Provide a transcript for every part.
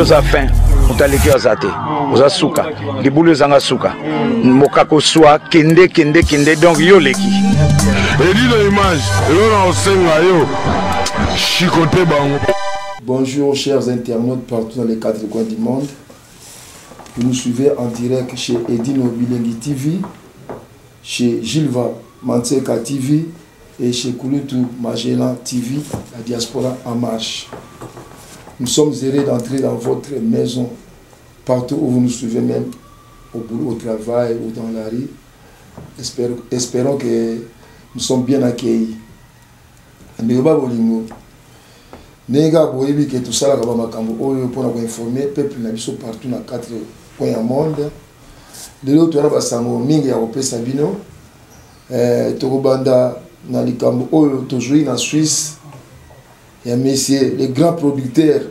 oza fin mutaleki azate oza suka libulu zanga suka mokako swa kende donc yo leki edina image elona osenga yo chikote bango. Bonjour chers internautes partout dans les quatre coins du monde. Vous nous suivez en direct chez Edino Bilengi TV, chez Gilva Mantseka TV et chez Kulutu Magellan TV, la diaspora en marche. Nous sommes heureux d'entrer dans votre maison, partout où vous nous suivez, même au boulot, au travail ou dans la rue. Espérons que nous sommes bien accueillis. Nega boyebi que tout ça là kaba makambo oyo pour informer peuple na biso partout na 4 coins du monde. Lelo to na basango mingi ya kopesa bino tokobanda na likambo oyo toujours na Suisse ya messieurs les grands producteurs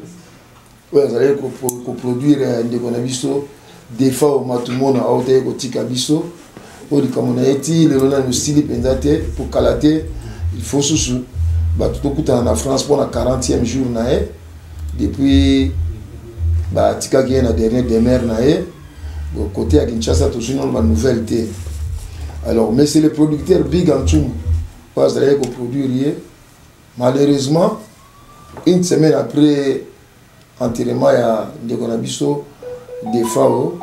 oyo azali ko produire ndeko na biso defa o matumona aote ko tika biso o likambo na eti lelo na nosili pendate pour kalater il faut sous tout en France pour la 40e jour depuis tika qui est la dernière demeure côté à Kinshasa toujours une nouvelle thé. Alors mais c'est le producteur Big Antum pas d'aller qu'on produire malheureusement une semaine après enterrement ya ndeko na biso de Fao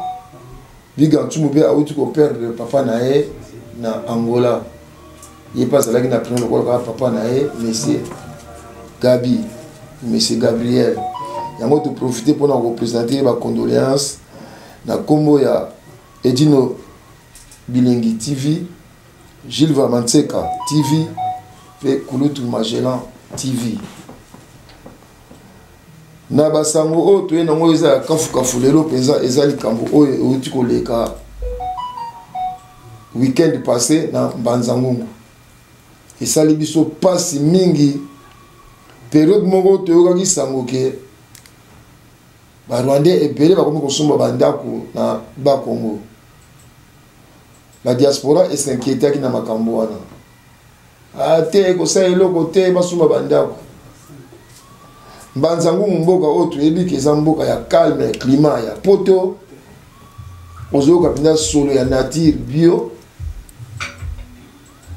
Big Antum be a outu ko perdre papa na Angola. Il passe là qu'il a pris le papa naé, monsieur Gabi, monsieur Gabriel. Il y a de profiter pour nous représenter ma condoléance. Na combo ya Edino Bilengi TV, Gilva Mantseka TV, et Kulutu Magellan TV. Na basango o to ena ngo eza kafu lelo penza ezali kambo o utiko leka weekend passé na Mbanzangungu. Et ça les biso passe mingi période moko toyoka kisango ke ba Rwandais ebele ba komi kosomba bandako na ba Congo. La diaspora s'inquiète ki na makambo wana. Ate ko sa eloko te basomba bandako. Mbanzangu mboka oto ebi ke za mboka ya calme climat ya poto. Ozoka pinda solo ya nature bio.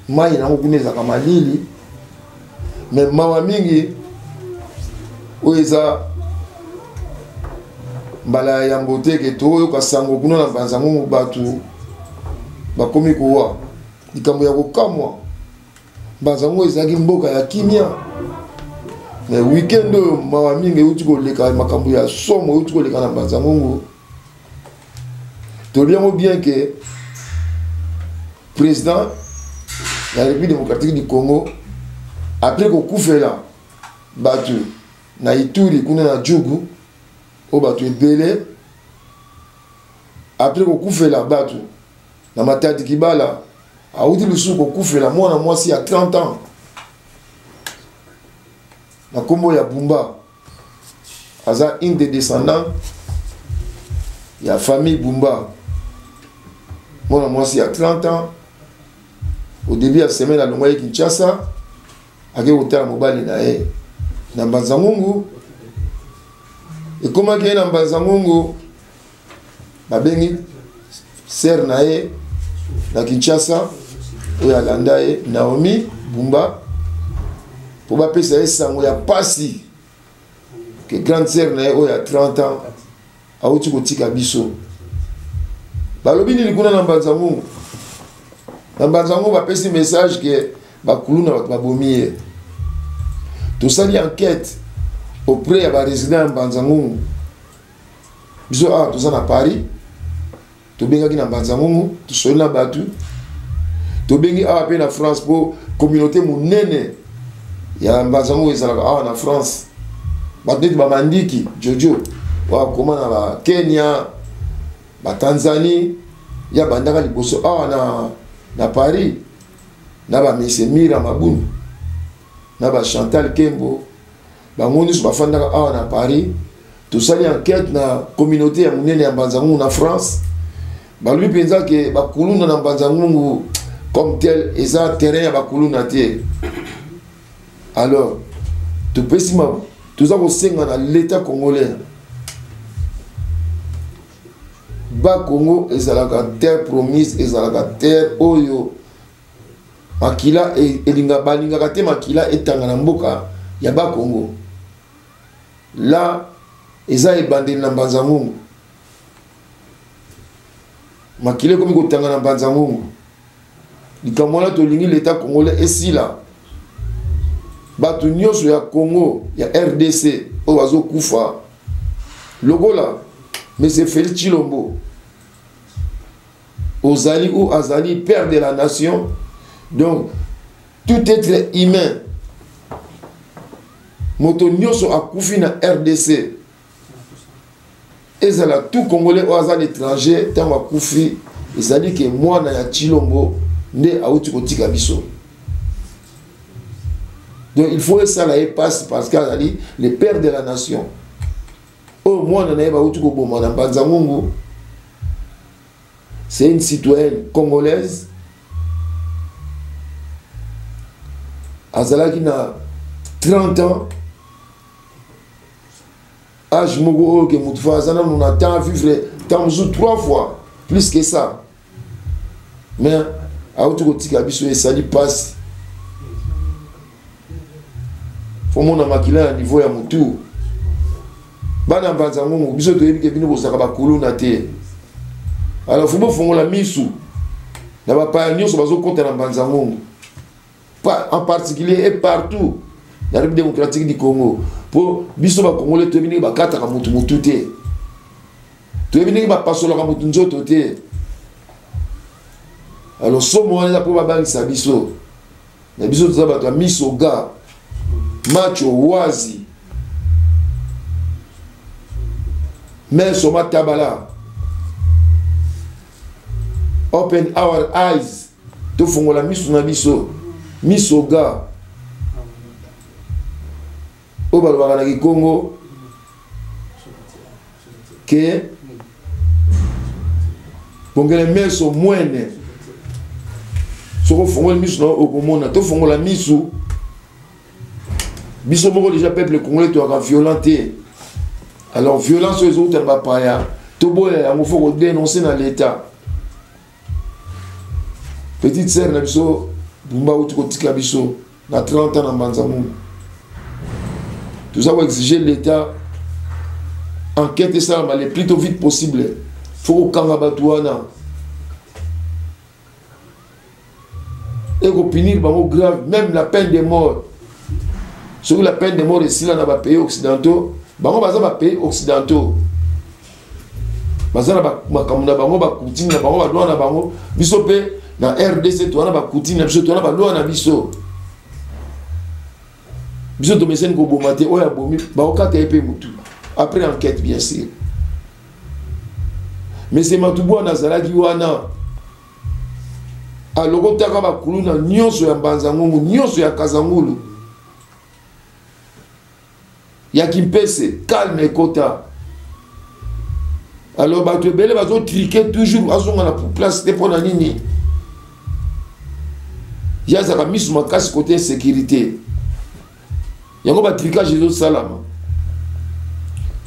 Mai na ngokuneza kama lili mais mawa mingi oeza mbala ya mbote ke to ka sango kuna na Mbanzangungu batu bakomi kuwa likambo ya kokamwa Mbanzangungu ezaki mboka ya kimia mais weekend mawa mingi uti ko leka makambo ya somo uti ko leka na Mbanzangungu to bien que président la République démocratique du Congo après qu'on couvre là batu na Ituri kuna na Djougou o batu ebele après qu'on couvre là batu na Matadi Kibala a outi le sou qu'on couvre là moi si à 30 ans na kombo ya Bumba aza une des descendants ya famille Bumba moi si à 30 ans. Au début de la semaine, à l'Ongoye Kinshasa, à Géotard Mobali nae, na Mbanzangungu. Et comment qu'il y a na Mbanzangungu, babengi sœur nae, na Kinshasa, ou ya Landae, Naomi, Bumba, pour pas payer ça, il y a Passi, que grande sœur nae, ou ya 30 ans, à Outukotika Biso. Balobini likuna na Mbanzangungu. Dans Mbanzangungu va passer un message que Bakuluna va bomber. Tout ça est enquête auprès des résidents de Mbanzangungu. Biso tout ça à Paris. Tout bien qui na Mbanzangungu, tout ça na batu. Tout bien qui a na France pour communauté monene. Ya Mbanzangungu ezala na France. Batu ba Mandiki, Jojo, wa koma na Kenya, ba Tanzanie, ya bandaka liboso na Paris, na ba Mese Mira Mabunu, na ba Chantal Kembo, ba moni so bafandaka na Paris, tout ça li enquête na communauté ya munene ya Mbanzangungu na France. Ba lui pensa que ba kuluna na Mbanzangungu comme tel eza terrain ya ba kuluna te. Alors, tout pesima, tout ça ko senga na l'état congolais. ba Congo ezalaka terre promise ezalaka terre oyo makila elinga balingaka te makila etanga na mboka ya ba Congo là eza ebandeli na Mbanza Ngungu makile komi kotanga na Mbanza Ngungu likambo wana tolingi l'état congolais esila bato nyonso ya Congo ya RDC oyo bazokufa lokola Monsieur Félix Tshilombo ozali ou azali père de la nation. Donc tout être humain moto nyonso akufi na RDC ezala tout congolais ou azali étranger tango akufi ezali ke mwana ya Tshilombo nde auti kotika biso. Donc il faut que ça là passe parce qu'azali le père de la nation. Oh mwana na yeba auti ko boma na Mbanza Ngungu. C'est une citoyenne congolaise. Azalaki na 30 ans. Âge mogo que Moutfa Azana on attend vivre tant 3 fois plus que ça. Mais a auto kotika biso et sali passe. Faut mon makila à niveau ya mutu. Bana Mbanza Ngungu biso to yebike bino bosaka ba kuluna te. Alors faut fongola misu. Na ba pa nyonso bazo konta na Mbanza Ngungu. Pas en particulier et partout la République démocratique du Congo. Pour biso ba Congolais to bini ba kata ka mutu mutu te. To bini ba pasola ka mutu nzoto te. Alors somo wana pour ba bangisa biso. Na biso to ba miso ga macho wazi. Mais soma tabala. Open our eyes. To fongola miso na biso. Miso ga. Au balbara na Congo que bongele meso mwene soko fongola miso na okomona to fongola miso biso moko déjà peuple congolais to aka violenté. Alors violence aux autres ba paya to boya yango faut dénoncer dans l'état. Petite sœur na biso bumba uti kotika biso na 30 ans na Mbanza Ngungu. Tout ça va exiger l'État enquête ça le plus tôt vite possible. Il faut qu'on Batouana. Et qu'on punisse grave, même la peine de mort. Sur la peine de mort ici là dans les pays occidentaux, bango baza ba pays occidentaux. Baza na ba kamuna bango ba kutini na bango ba loi na bango, biso pe na RDC to na ba kutini na biso to na ba loi na biso. Biso to mesen ko bomate oya bomi ba okata epé mutu après enquête bien sûr. Mais c'est Matubwa Nazalaki wana aloko taka ba kuluna nyonso ya Mbanza Ngungu nyonso ya Kazangulu ya Kimpese calme kota. Alors ba to bele ba zo triquer toujours azonga na place te pona nini ya za ka misu makasi côté sécurité. Il y a un tricage de Salama.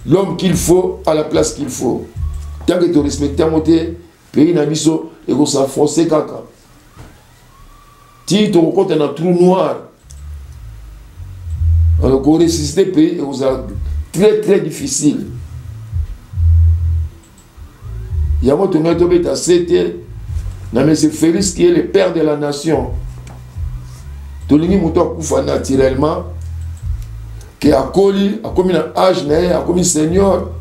L'homme qu'il faut à la place qu'il faut. Tant que tu respectes un côté, pays n'abisso et qu'on s'enfonce caca. Si tu comptes un trou noir, alors qu'on ressuscite le pays et qu'on a très très difficile. Il y a un autre méthode à 7 ans. Mais c'est Félix qui est le père de la nation. Tout le monde a naturellement. Que a commis un âge, a commis senior,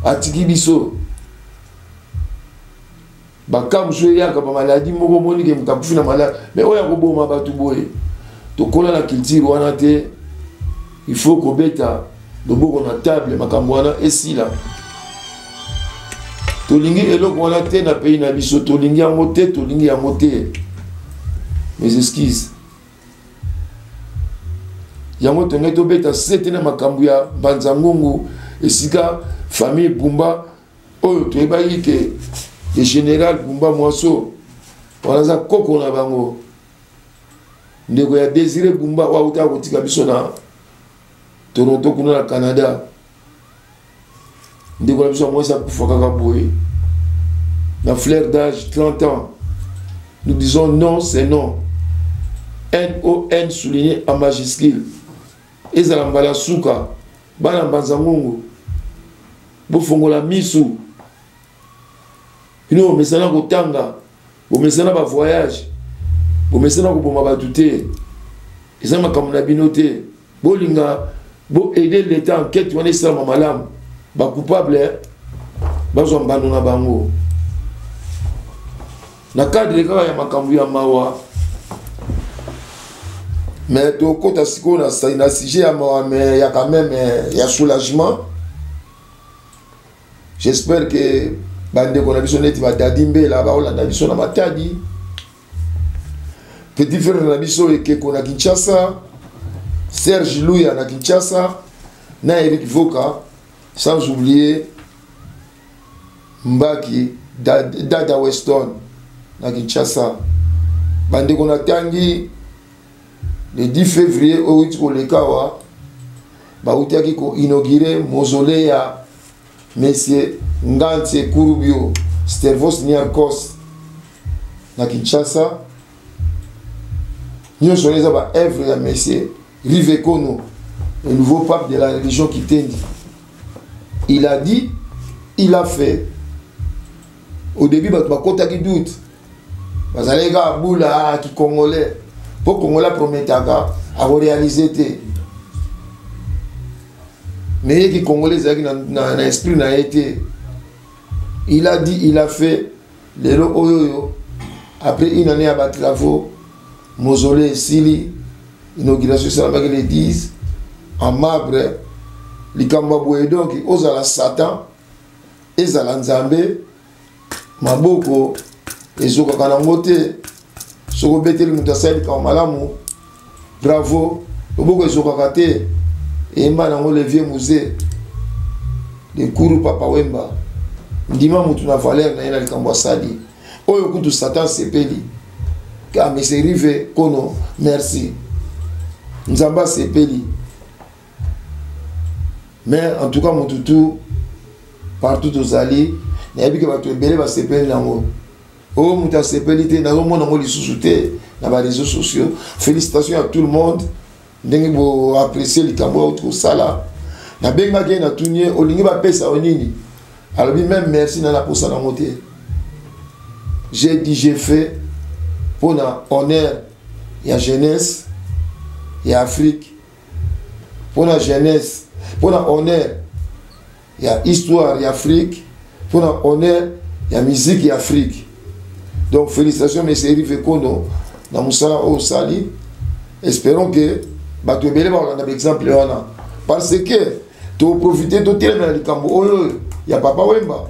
a tiki biso. Bakam joué ya kaba maladie, moko moni ke mutakufi na malade. Mais oya kobo mabatu boye. To kola na culture wana te. Il faut ko beta do boko na table makambo wana esila. To lingi eloko wana te na pays na biso, to lingi yango te, to lingi yango te. Mes excuses. Yango tonga to beta sete na makambu ya Mbanza Ngungu esika famille Bumba oyo to ebayi ke le général Bumba Mwaso wanaza koko na bango ndeko ya Désiré Bumba wa uta kotika biso na Toronto kuna na Canada ndeko na biso mwesa kufa kaka boye na fleur d'âge 30 ans. Nous disons non, c'est non. N-O-N souligné en majuscule. Ezalambala suka. Bana mbanzangungu. Bofongola misu. Ino mesana kotanga. Bo mesana ba voyage. Bo mesana ko boma ba douter. Eza makamuna binote. Bo linga bo aider l'état en quête wana isa mamalam. Ba coupable bazo mbano na bango. Na cadre kaka ya makambu ya mawa. Mais to kota siko na sujet ya mawa mais ya quand même ya soulagement. J'espère que bande ko na biso neti ba dadimbe la ba olanda biso na matadi. Petit frère na biso eke ko na Kinshasa, Serge Louya na Kinshasa, na Eric Voka, sans oublier Mbaki Dada Weston na Kinshasa. Bande ko na tangi le 10 février au Witiko Lekawa, ba utiaki ko inaugurer mausolée ya Monsieur Ngantse Kurubio Stervos Niarkos na Kinshasa. Nous sommes les œuvres à Monsieur Rivekono, le nouveau pape de la religion Kitendi. Il a dit, il a fait. Au début, il y a des doutes. Il y a des gens qui sont congolais. Pour Congolais promettent à réaliser. Mais les Congolais dans l'esprit n'a été. Il a dit, il a fait. Après une année à travaux, mausolée Sili, inauguration Salamaki le 10, en marbre, les Kambaboué donc, aux ala Satan, et ala Nzambe, Maboko, et Zoka Kanangote, Soko Betel Moutassaïd Kamalamu, bravo, Oboko et Zoka Kate, et Manango le vieux musée, de Kourou Papa Wemba, Ndima Moutuna Valère, Naina le Kambouassadi, Oyo Koutou Satan Sepeli. Car M. Rive Kono, merci. Nzamba Sepeli. Mais en tout cas, mon toutou, partout aux alliés, il y a que tu es belé, va Sepeli nango. Oh, Mouta Sepeli, tu es dans le monde, on sous-souté, dans les réseaux sociaux. Félicitations à tout le monde. Vous appréciez les Cambouas, tout ça là. Na benga gen na tunye, olingi ba pesa onini. Alors même merci nana pour ça na moté. J'ai dit, j'ai fait. Pour l'honneur, il y a jeunesse, il y a Afrique. Pour la jeunesse, pour l'honneur, il y a histoire, il y a Afrique. Pour l'honneur, il y a musique, il y a Afrique. Donc félicitations, M. Rive Kono, dans Moussala au Sali. Espérons que tu es un exemple. Parce que tu as profité de tel dans le Cambo. Il y a Papa Wemba.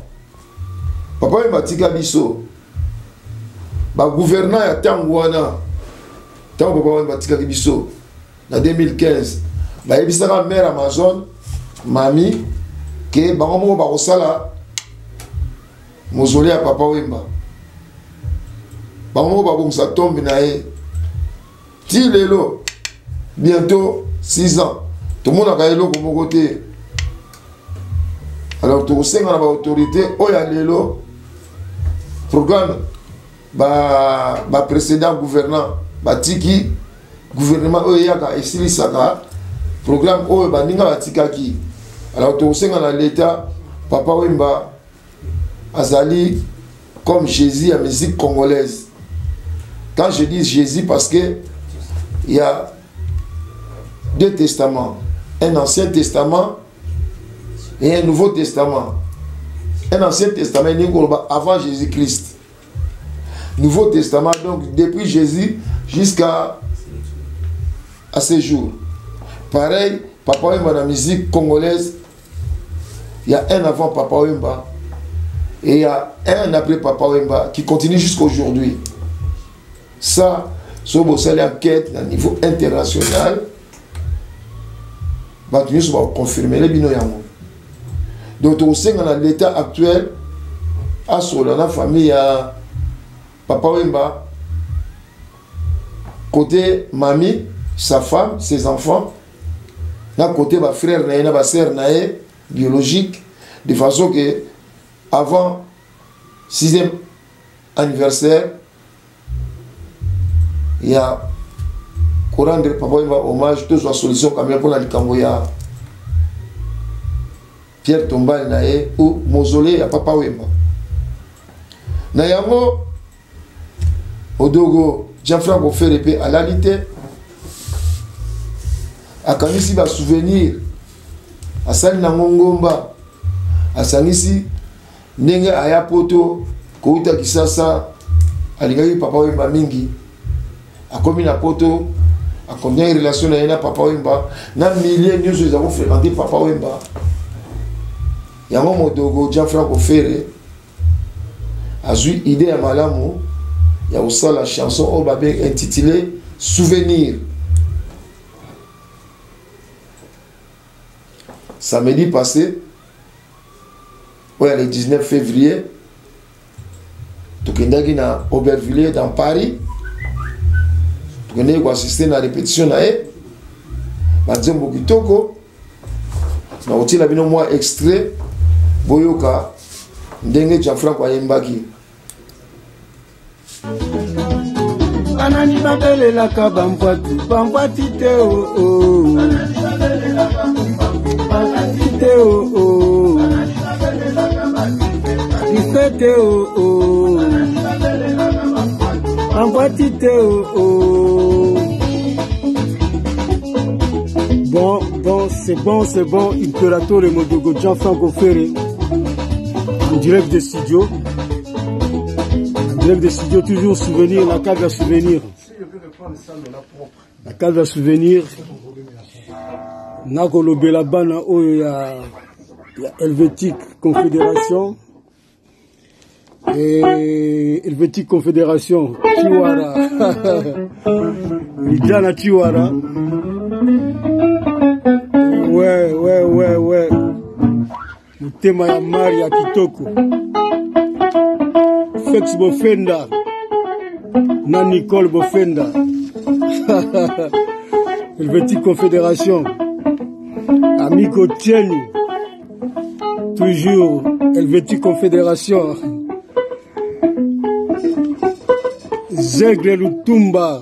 Papa Wemba Tika Bisso. Le gouverneur a Tangwana, en 2015, il y a la mère Amazon, Mami, qui est la mausolée à Papa Wemba. Ça tombe bientôt 6 ans. Tout le monde a gagné comme côté. Alors, tout le monde a l'autorité, il y a le programme. Précédent gouvernant Tiki gouvernement Oyaka et Silisaka programme Oyo Bandinga Batikaki. Alors tout ça dans l'état Papa Wemba Azali comme Jésus à musique congolaise. Quand je dis Jésus parce que il y a 2 testaments, un ancien testament et un nouveau testament. Un ancien testament avant Jésus-Christ. Nouveau Testament, donc depuis Jésus jusqu'à ce jour. Pareil, Papa Wemba dans la musique congolaise, il y a un avant Papa Wemba et il y a un après Papa Wemba qui continue jusqu'à aujourd'hui. Ça, c'est une enquête à niveau international. Nous va confirmer les binoyamo. Donc, au sein de l'état actuel, à la famille, Papa Wemba, côté mamie, sa femme, ses enfants, d'un côté ma frère naïe, ma sœur naïe, biologique, de façon que avant 6e anniversaire ya rendre Papa Wemba hommage tous la solution quand même pour la likamboya Pierre Tombal nae ou mausolée ya Papa Wemba na yango odogo Jean-Franc Offerepe à l'alité akanisi ba souvenir asali na ngongomba asangisi ndenge aya poto kouta kisasa alingaki Papa Wemba mingi akomi na poto akomi une relation na Papa Wemba na milliers nyonso ezako fréquenter Papa Wemba yango modogo Jean-Franc Offerepe azui idée ya malamu ya aussi la chanson au babé intitulée Souvenir. Samedi passé, ouais, le 19 février, tukendaki na Aubervilliers dans Paris. Tukendaki assister à la répétition na e. Bazembo kitoko. Na otila bino moi extrait boyoka ndenge Jean-Franc ayembaki. Anani babelelaka bambwati te o te o ifete o bambwati te o c'est bon Imperator et Modogo Jean-Franc Offerepe en direct de studio. Direct de studio, toujours souvenir, la cave à souvenir. La cave à souvenir. Nakolo Belabana, il y a Helvétique Confédération. Et Helvétique Confédération, Chiwara. Idjana Chiwara. Ouais. Le thème ya Maria Kitoko. Fex Bofenda na Nicole Bofenda Helvétique Confédération Amico Tieni toujours Helvétique Confédération Zegle Lutumba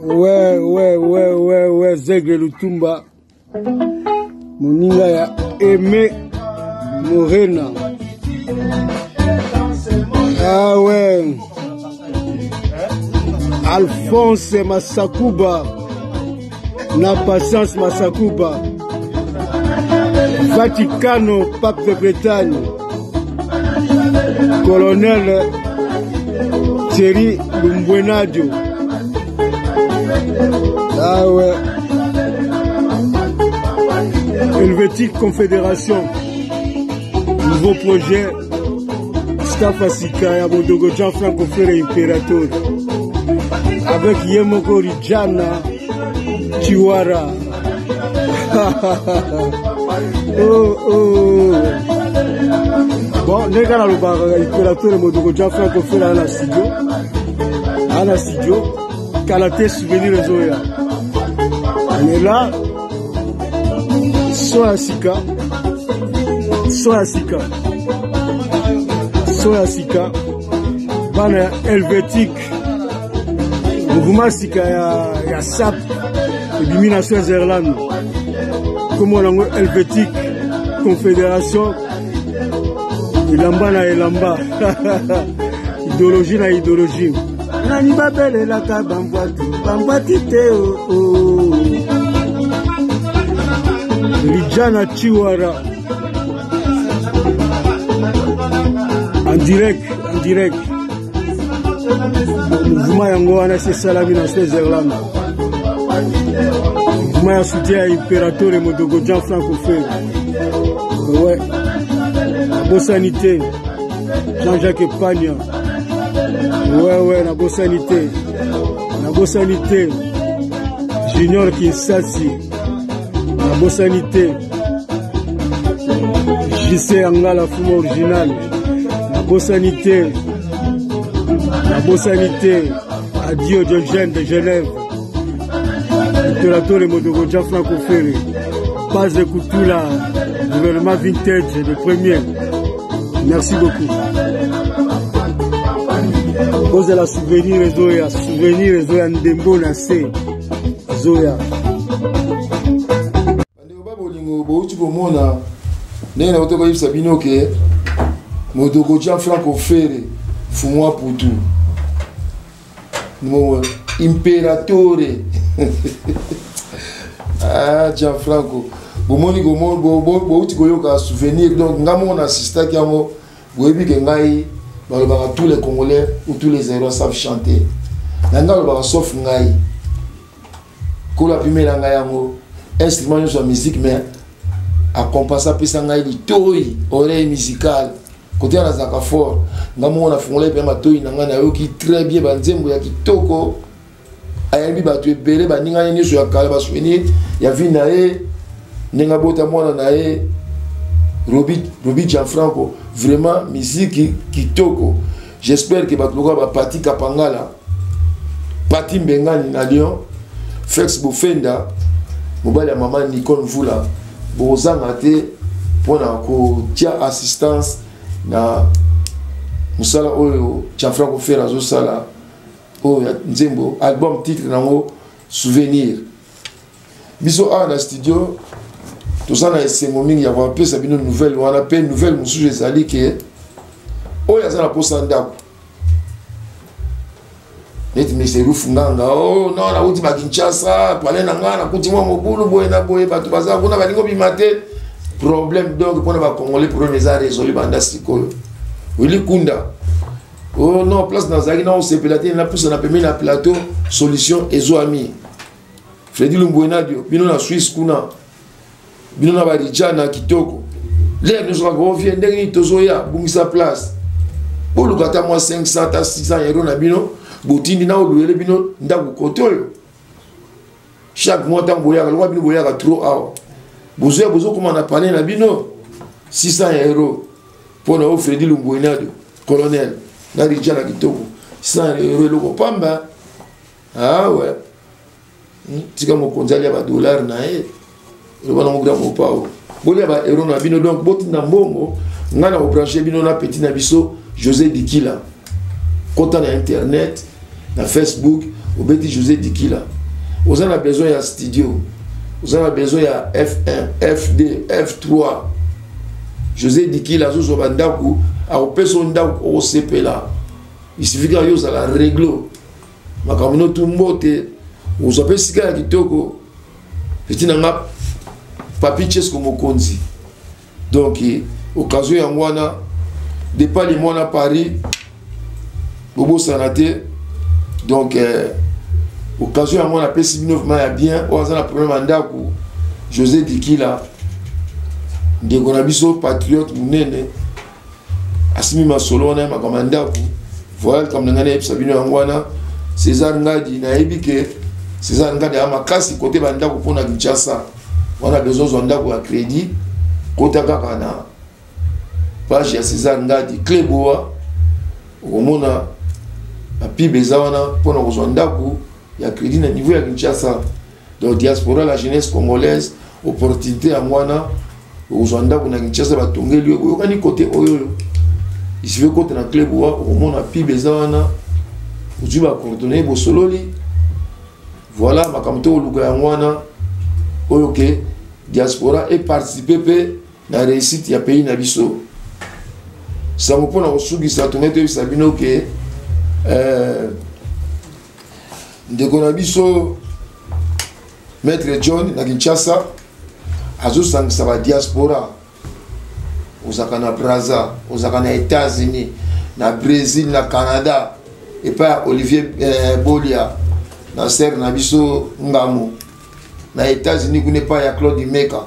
ouais Zegle Lutumba Moninga ya Aimé Morena. Ah ouais. Alphonse Massakuba. Na Patience Massakuba. Vaticano, Pape de Bretagne. Colonel Thierry Lumbwenadio. Ah ouais. Helvétique Confédération. Nouveau projet. Stafasika ya Modogo Jean-Franc Offerepe Imperator avec Yemoko Rijana Chiwara. Oh. Bon, nega na loba Imperator Modogo Jean-Franc Offerepe ana studio Kalate souvenir Zoya. On est là. Soasika. Bana Helvétique mouvement sika ya SAP élimination Zerland comme on a Helvétique Confédération elamba idéologie na idéologie nani babelelaka bambwati te o Lijana Chiwara en direct mouvement yango wana c'est salami na Switzerland mouvement ya soutien à Imperator et Modogo Jean-Franc Offerepe ouais la Bossanité Jean-Jacques Pagna ouais la Bossanité Junior Kinsassi la Bossanité JC Angala Fumo original la Bossanité Adio Diogène de Genève Imperator et Modogo Jean-Franc Offerepe Paz de Kutula gouvernement vintage de premier Merci beaucoup. Cause la souvenir Zoya Ndembo na se Zoya. Ndeko ba bolingo bouti komona ndenge na otoko yibisa bino ke Modoko Gianfranco Ferre Fumwa Putu mo Imperatore ah Gianfranco bomoni bouti koyoka souvenir donc ngamona assista ki yango boyebi ke ngai balobaka tous les Congolais ou tous les héros savent chanter nanga balobaka sauf ngai kola pimela ngai yango instrument de musique mais à compenser pesa ngai litoi oreille musicale côté na zaka fort ngamona fongole pe matoi nanga na yoki très bien banzembo ya kitoko ayambi batu ebele baninga nini so ya kala ba souvenir ya vie na ye ninga bota mwana na ye Robi Gianfranco vraiment musique kitoko. J'espère que Batloga va partir Kapangala, Pati Mbengani na Lyon, Fex Bofenda, Mobile maman Nicole Vula, Bozanga te pour ko tia assistance na musala oyo Gianfranco Ferre zo sala o nzembo album titre nango souvenir. Biso a na studio tout ça na esengo mingi ya va pesa bino nouvelle wana pe nouvelle mususu ezali ke oyo azala posa ndako neti Mr. Rufunganga oh non na uti ba Kinshasa pale na ngana kuti mwa mobulu boye na boye batu baza kuna balingo bimate problème donc pour ba congolais pour les a résolu banda sikoyo wili kunda oh non place dans zaki na on se pelate na pousse na pemela na plateau solution ezo ami Freddy Lumbuenadio bino na Suisse kuna bino na barijana kitoko l'air nous sera revient ndenge tozoya bungisa place bolu kata moi 500 à 600 euros na bino botindi na oluele bino ndaku kotoyo chaque mois tant boya ka bino boya ka trop awa bozo comment na parler na bino 600 euros pour na Freddy Lumbuenadio colonel na rijana kitoko 100 euros loko pamba ah ouais tika mo konzali ya ba dollar na le bon nombre de pao bolia ba euro na bino donc boti na mbongo ngana o brancher bino na petit na biso José Dikila konta na internet na Facebook o beti José Dikila vous avez besoin ya studio vous avez besoin ya F1 FD F3 José Dikila zo bandaku a o peso ndaku o sepela il suffit que yo za la réglo makamino tumbote vous avez sika kitoko petit na ngap Papi Chesko Mokonzi. Donc, occasion ya mwana, de pas les mois à Paris, Bobo Sanate. Donc, occasion ya mwana, P69 m'a bien, on a un problème mandat pour José Dikila, de Gonabiso, patriote, mounene, Asimi Masolona, ma commanda pour, voilà, comme le Gane, Sabino Angwana, César Ngadi, Naibike, César Ngadi, Amakasi, côté Banda pour na Kinshasa. On a besoin d'un crédit. Kota Kakana, page ya César Ngadi, Kleboa, on a pi bezawana pour nous besoin d'un crédit à niveau ya Kinshasa. Donc diaspora, la jeunesse congolaise, opportunité à Mwana, besoin d'un na Kinshasa va tomber lieu. On a côté oyo. Il se fait côté na Kleboa, on a pi bezawana, on va coordonner bosololi. Voilà, ma kamto luga ya Mwana, ok. Diaspora et participer à la réussite du pays Nabiso. Ça me prend au sougi, ça tourne de Sabino que de Gonabiso, Maître John, na Kinshasa, Azo sang ça va diaspora. Aux Akana Brazza, aux Akana États-Unis, na Brésil, na Canada, et pas Olivier Bolia, na Serre Nabiso Ngamu. Na États-Unis qu'on n'est pas ya Claude Meka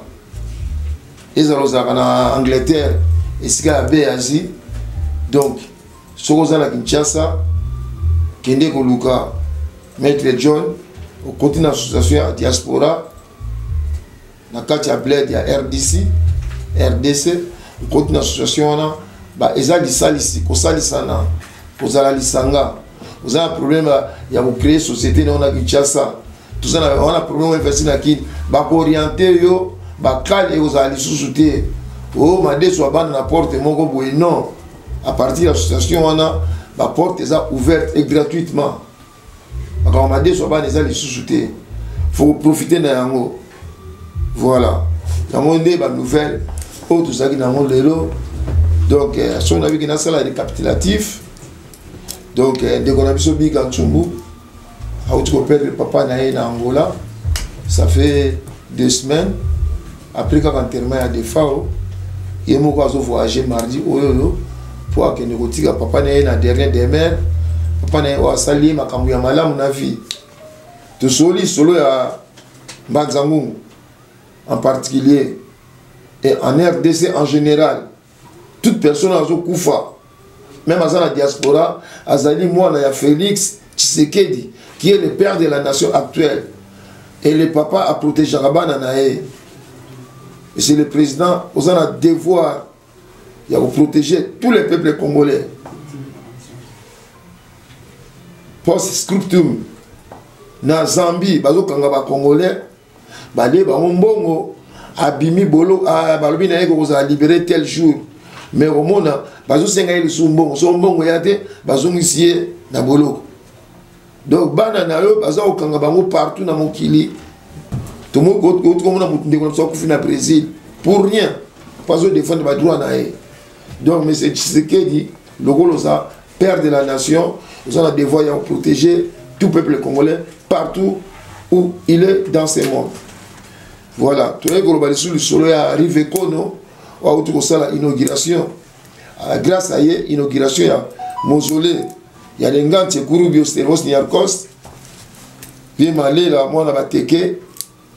ils ont en Angleterre et c'est à Asie donc ce qu'on a à Kinshasa Kende Koluka Maître John au côté de l'association diaspora na Katia Bled ya RDC au côté de l'association là bah ezali salisi ko salisana ko zala lisanga vous avez un problème il y a vous créer société dans la Kinshasa. Tout ça, on a un problème d'investir dans qui va orienter yo va caler aux alliés sous-soutés oh madé soit ban na porte moko boye non à partir de l'association on a la porte est ouverte et gratuitement quand madé soit ban les les sous-soutés faut profiter de yango voilà yango ndé ba nouvelle autre ça qui dans mon lelo donc son avis qui na sala récapitulatif donc dès qu'on a vu ce big en Tsumbu a eu perdre le papa na Angola ça fait 2 semaines après quand enterrement a des FAO et moi quand je voyagé mardi oyolo pour que ne kotika papa na dernier des mères papa na wa sali makambu ya malamu na vie to solo ya Mbazangu en particulier et en RDC en général toute personne a koufa même à la diaspora azali moi na ya Félix Tshisekedi qui est le père de la nation actuelle et le papa a protégé Rabana nae et c'est le président aux a devoir il y a protéger tous les peuples congolais post scriptum na Zambie bazo kanga ba congolais balé ba mbongo abimi bolo balobi na yeko za libérer tel jour mais au monde bazo senga ile sumbongo so mbongo yate bazo ngisie na bolo donc bana na yo bazo kanga bango partout na mokili tout le monde comme na mutunde ko so kufina Brésil pour rien pas de défendre ba droit na donc mais c'est Tshisekedi le golo ça père de la nation nous allons devoir protéger tout peuple congolais partout où il est dans ce monde. Voilà, tout le monde sur le solo arrive kono ou tout ça la inauguration. Grâce à l'inauguration ya mausolée, il y a les gants Kuru Biostéros Niarkos. Puis malé la moi na bateke,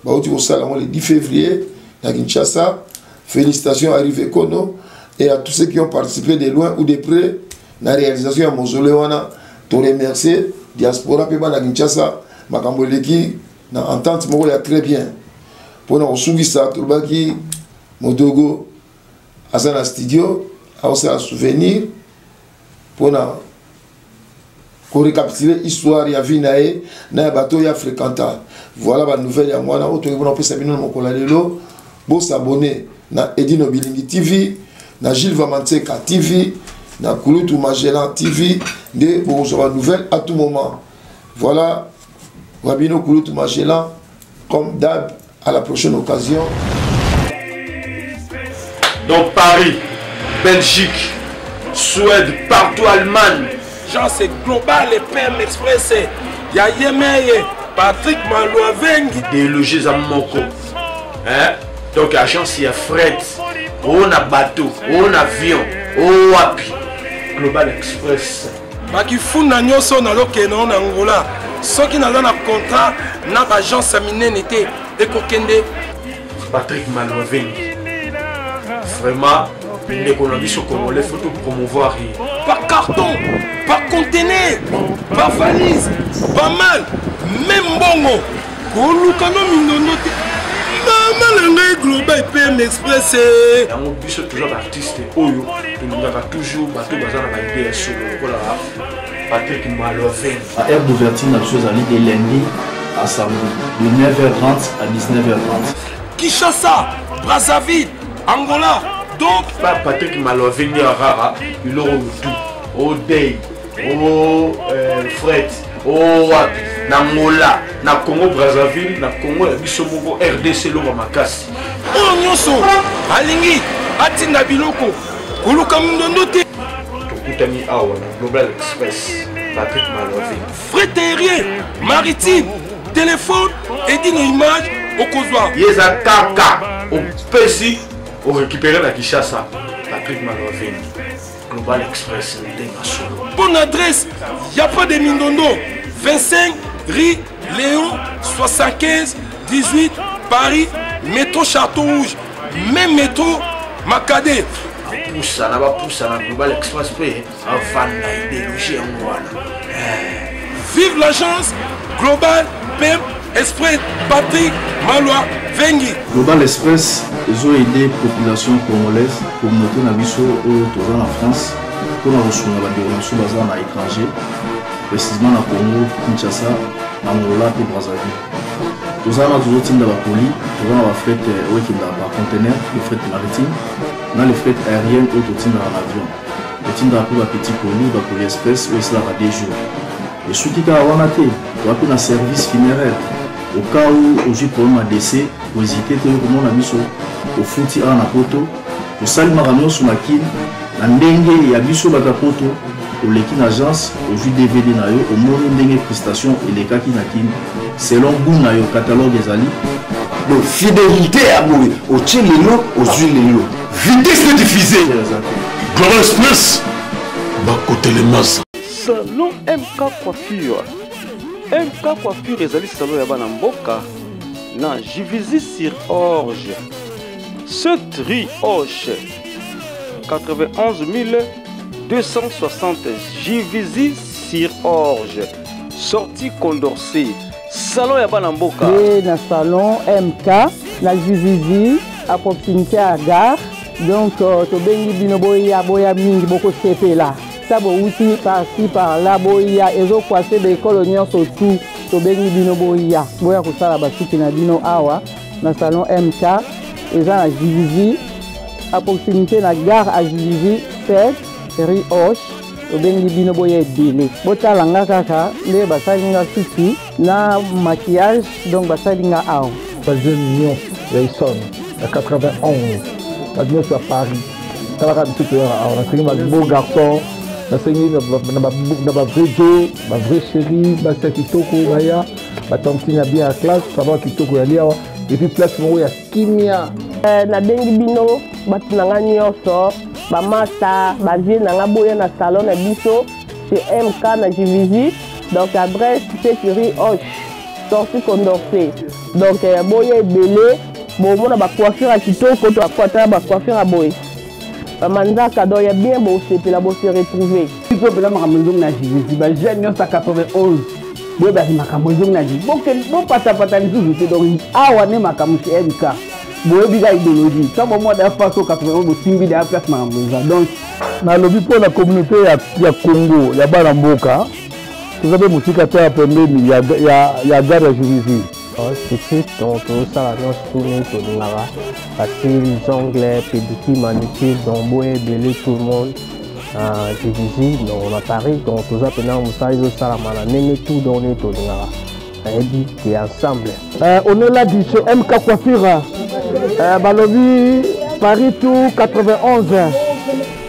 ba tout ça le 10 février à Kinshasa. Félicitations à Rive Kono et à tous ceux qui ont participé de loin ou de près dans la réalisation de mausolée wana. To remercier diaspora pe ba na Kinshasa makambo leki na entente moko ya très bien. Pour nous souvenir tout baki modogo asana studio a aussi un souvenir pour nous récapituler histoire ya vie nae na bateau ya fréquenta. Voilà la nouvelle ya moi na auto on peut s'abonner mon kolalelo bo s'abonner na Edino Bilingi TV na Gilles Vamanseka TV na Kulutu Magellan TV de bon recevoir nouvelle à tout moment. Voilà Rabino Kulutu Magellan comme d'hab. À la prochaine occasion. Donc Paris, Belgique, Suède, partout Allemagne. Genre c'est global et PM Express. Il y a Yemeye, Patrick Malouavengi. Délogés à Moko. Hein? Donc la chance il y a fret, on a bateau, on a avion, on a wapi. Global Express. Bakifuna nyoso na lokeno na Angola. Ceux qui n'ont pas de contrat, n'a pas agence à minenité et kokende. Patrick Malouavengi. Vraiment, l'économie sur Congolais, il faut tout promouvoir. Par carton, par conteneur, par valise, pas mal, même bongo. Kolukano minonote. Maman global PM Express. On bus toujours artiste Oyo, nous avons toujours bateau bazar na idée sur le Patrick Malouavengi. À aire d'ouverture, la chose allait de lundi à samedi, de 9h30 à 19h30. Kinshasa, Brazzaville, Angola, donc. Pas Patrick Malouavengi à Rara, il aura tout. Au Day, au Fret, au Angola, na Congo Brazzaville, na Congo Bisomoko, RDC Loma Makasi. Oh Nyoso, Alingi, Atina Biloko, Kuluka Mundonote. Tokutani Awa, Global Express, Patrick Malouavengi. Fret aérien, maritime, téléphone, Edino Image, au Kozwa. Yeza Kaka, au Pessi, au récupérer la Kinshasa, Patrick Malouavengi. Global Express, bonne adresse, il n'y a pas de Mindondo. 25 rue Léon 75 18 Paris, métro Château Rouge, même métro Macadé. Poussa, na ba poussa na Global Express pe avant na idéologie ngwana. Vive l'agence Global PM Express Patrick Malouavengi. Global Express, ils ont aidé la population congolaise, communauté Nabiso au en France, pour la reçu la déroulation basée à l'étranger, précisément à Congo, Kinshasa, Angola et Brazzaville. Tous les autres dans la colis, tous les fret par conteneur, les fret maritime, dans les fret aériennes ou tout dans l'avion. Tout dans la petit colis, dans le express où cela va des jours. Et ceux qui ont un service funéraire, au cas où j'ai problème à décès, pour hésiter, comment on a mis au fouti à la poto, au salle maramio sur ma kin, la dengue et à biso la poto, au l'équipe agence, au jus DVD nayo, au monde dengue prestation et les cas qui n'akin, selon goût nayo catalogue des alliés. Donc fidélité à mourir, au tien lélo, aux huiles lélo. Vitesse de diffuser. Gloire Express, bas côté les masses. Salon MK Coiffure. MK Coiffure ezali salon ya bana mboka na Jivizi sur Orge. 7 rue Hoche 91 260 Jivizi sur Orge. Sortie Condorcet. Salon ya bana mboka. Et na salon MK na Jivizi à proximité à gare. Donc to bengi bino boya mingi boko sepe là. Ça bo outil par-ci par-là boya ezo kwase de colonial surtout to bengi bino boya ko sala basuki na bino awa na salon MK eza na Jivizi à proximité na gare à Jivizi 7 rue Hoche to bengi bino boya ebele botala nga kaka nde basalinga suki na maquillage donc basalinga awa jeune million Rayson à 91 à Paris ça va on a un beau garçon. Ma vraie Jo, ma vraie chérie, ma sœur Kitoko, Maya, ma tante qui bien à classe, ça va Kitoko Yalia, et puis place moi ya Kimia. Na bengi bino, batunanga nyonso, ba mata, ba vie nanga boya na salon na biso, chez MK na Jivizi, donc adresse c'est sur rue Hoche, sortie Condorcet. Donc boya ebele, bon mona ba coiffure à Kitoko, to apota ba coiffure à boy. Manza cadeau ya bien beau c'est la beau se retrouver. Il faut bien makamozong na Jivizi ba jeune nyonso 91. Boy ba makamozong na Jivizi. Bon pata nzuzu te donc awa ne makamushi MK. Boy biga idéologie. Ça bon moi da faso 91 bo simbi da place makamozong. Donc na lobi pour la communauté ya Congo, ya bana mboka. Vous avez musika ta pembeni ya gare ya Jivizi. C'est donc ça la tournée tout le monde parce que les anglais pédicure manucure donc boy belé tout le monde Jivizi donc on a Paris donc tout ça pendant ça ils ça la malane tout donné tout le monde et dit qui ensemble on est là du chez MK Coiffure balobi Paris tout 91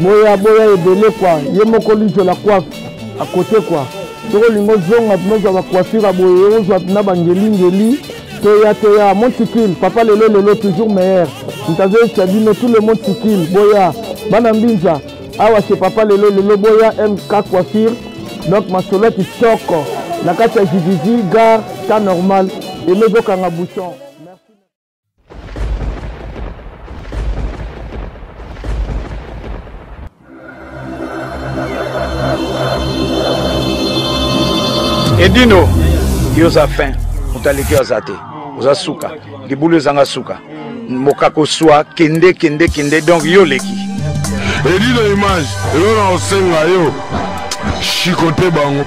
boya belé quoi yemoko lijo la coiffe à côté quoi. Sur le mozong, nous avons coiffure à boyer, nous avons bangeli, Toya, monticule, papa lelo toujours meilleur. Nous avons dit tout le monde tikil, boya, banambinza, awa chez papa lelo boya, MK Coiffure, donc ma solette stock, la carte Jivizi, gare, temps normal, et nous avons un bouchon. Edino, yoza fin, utaliki ozate, oza suka, libulu zanga suka, mokako soa, kende, donc yo leki. Edino image, yo na osenga yo, chikote bango.